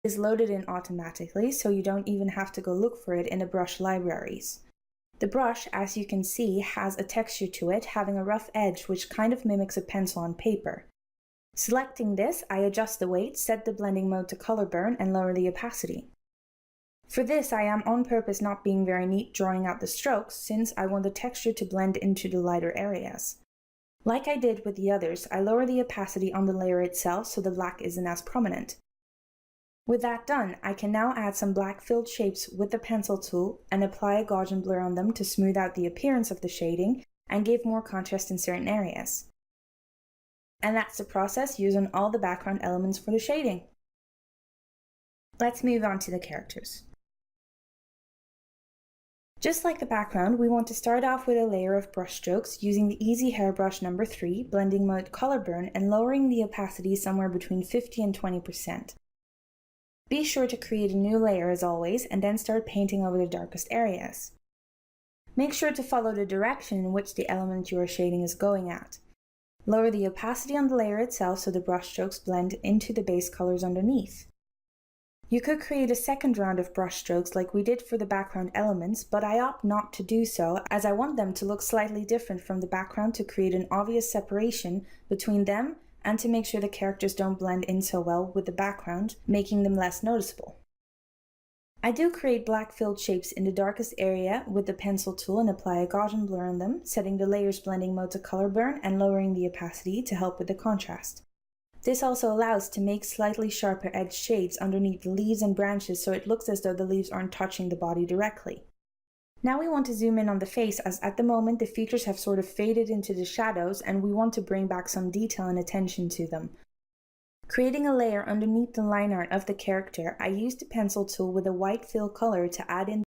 is loaded in automatically, so you don't even have to go look for it in the brush libraries. The brush, as you can see, has a texture to it, having a rough edge which kind of mimics a pencil on paper. Selecting this, I adjust the weight, set the blending mode to color burn, and lower the opacity. For this, I am on purpose not being very neat drawing out the strokes, since I want the texture to blend into the lighter areas. Like I did with the others, I lower the opacity on the layer itself so the black isn't as prominent. With that done, I can now add some black filled shapes with the pencil tool and apply a Gaussian blur on them to smooth out the appearance of the shading and give more contrast in certain areas. And that's the process used on all the background elements for the shading. Let's move on to the characters. Just like the background, we want to start off with a layer of brush strokes using the Easy Hairbrush number 3, blending mode color burn, and lowering the opacity somewhere between 50 and 20%. Be sure to create a new layer as always, and then start painting over the darkest areas. Make sure to follow the direction in which the element you are shading is going at. Lower the opacity on the layer itself so the brush strokes blend into the base colors underneath. You could create a second round of brush strokes like we did for the background elements, but I opt not to do so as I want them to look slightly different from the background to create an obvious separation between them and to make sure the characters don't blend in so well with the background, making them less noticeable. I do create black filled shapes in the darkest area with the pencil tool and apply a Gaussian blur on them, setting the layers blending mode to color burn and lowering the opacity to help with the contrast. This also allows to make slightly sharper edged shades underneath the leaves and branches so it looks as though the leaves aren't touching the body directly. Now we want to zoom in on the face as at the moment the features have sort of faded into the shadows and we want to bring back some detail and attention to them. Creating a layer underneath the line art of the character, I used the pencil tool with a white fill color to add in